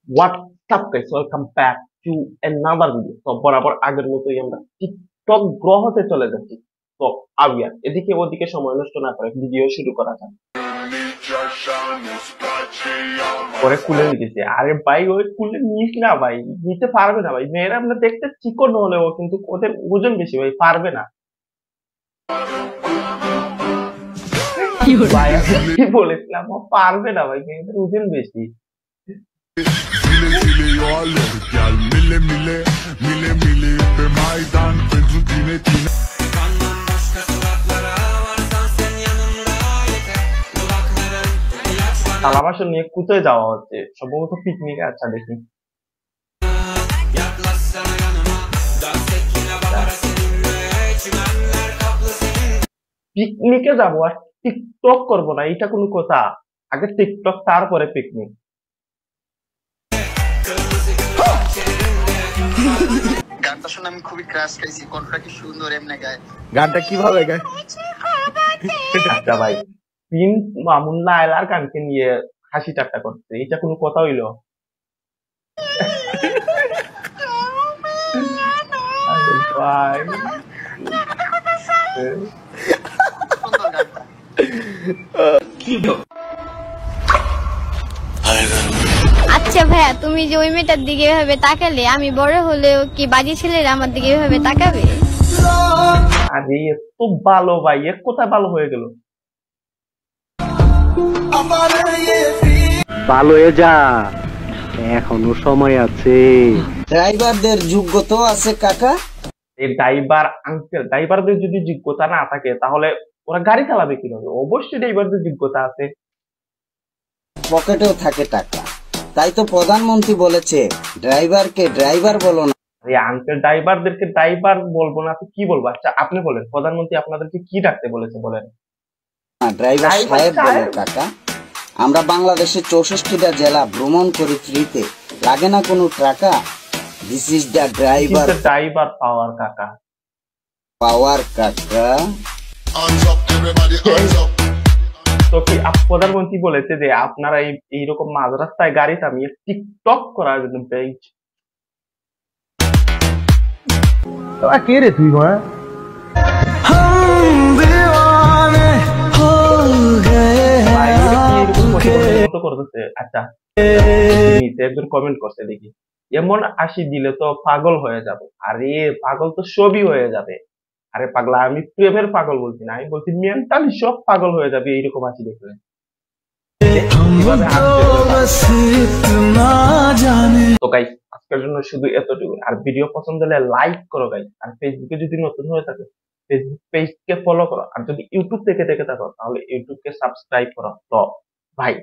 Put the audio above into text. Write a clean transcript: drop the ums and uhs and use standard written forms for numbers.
WhatsApp guys, welcome back to another video. তো বরাবর আগের মতোই আমরা টিকটক গ্রহতে চলে যাচ্ছি। তো আবিয়ার এদিকে ওদিকে সময় নষ্ট না করে ভিডিও শুরু করা যাক। পরে কুলে নিতেছে, আরে ভাই ওই কুলে নিস না ভাই, নিতে পারবে না ভাই। মেয়েরা আমরা দেখতে চিকন হলেও কিন্তু ওদের ওজন বেশি ভাই, পারবে না ভাই। আমি কি বলেছিলাম, ও পারবে না ভাই, মেয়েদের ওজন বেশি। থালা বাসন নিয়ে কোথায় যাওয়া হচ্ছে, সম্ভবত পিকনিকে। আচ্ছা দেখি, পিকনিকে যাবো আর টিকটক করবো না, এটা কোনো কথা? আগে টিকটক তারপরে পিকনিক। গানটা শুনে আমি খুবই ক্রাশ খাইছি। কণ্ঠটা কি সুন্দর, এমনি গায়। গানটা কিভাবে গায়? আচ্ছা ভাই, প্রিন্স মামুন লায়লার গানকে নিয়ে হাসি ঠাট্টা করছে, এটা কোনো কথা হইলো? আরে ভাই, সুন্দর গানটা। আচ্ছা ভাইয়া, তুমি যে ওই মেয়েটার দিকে এভাবে তাকালে, আমি বড় হলেও কি বাজে ছেলেরা আমার দিকে এভাবে তাকাবে? আরে এত ভালো ভাই, এক কোথায় ভালো হয়ে গেল? ভালো হয়ে যা, এখনো সময় আছে। ড্রাইভারদের যোগ্যতা আছে কাকা। এই ড্রাইভার আঙ্কেল, ড্রাইভারদের যদি যোগ্যতা না থাকে তাহলে ওরা গাড়ি চালাবে কিভাবে? অবশ্যই ড্রাইভারদের যোগ্যতা আছে। পকেটেও থাকে টাকা, তাই তো প্রধানমন্ত্রী বলেছে ড্রাইভারকে ড্রাইভার বলো না। এই আঙ্কেল, ড্রাইভারদেরকে ড্রাইভার বলবো না তো কি বলবো? আচ্ছা আপনি বলেন, প্রধানমন্ত্রী আপনাদেরকে কি ডাকতে বলেছে বলেন? ড্রাইভার ড্রাইভার সাহেব বলো সাহেব? কাকা। আমরা বাংলাদেশের 64টা জেলা ভ্রমণ করি ফ্রিতে, লাগে না কোনো টাকা। This is the driver driver power কাকা। পাওয়ার কাকা। তো কি প্রধানমন্ত্রী বলেছে যে আপনারা এইরকম মাঝ রাস্তায় গাড়ি থামিয়ে টিকটক করার জন্য বেঞ্চ? কে রে তুই? করতেছে। আচ্ছা, একজন কমেন্ট করছে দেখি, এমন হাসি দিলে তো পাগল হয়ে যাবে। আরে পাগল তো সবই হয়ে যাবে। আরে পাগলা, আমি প্রেমের পাগল বলছি না, আমি বলছি মেন্টালি সব পাগল হয়ে যাবে এইরকম হাসি দেখলে। তো গাইস, আজকের জন্য শুধু এতটুকু। আর ভিডিও পছন্দ হলে লাইক করো গাইস। আর ফেসবুকে যদি নতুন হয়ে থাকে ফেসবুক পেজকে ফলো করো। আর যদি ইউটিউব থেকে দেখে থাকো তাহলে ইউটিউবকে সাবস্ক্রাইব করো। তো ভাই,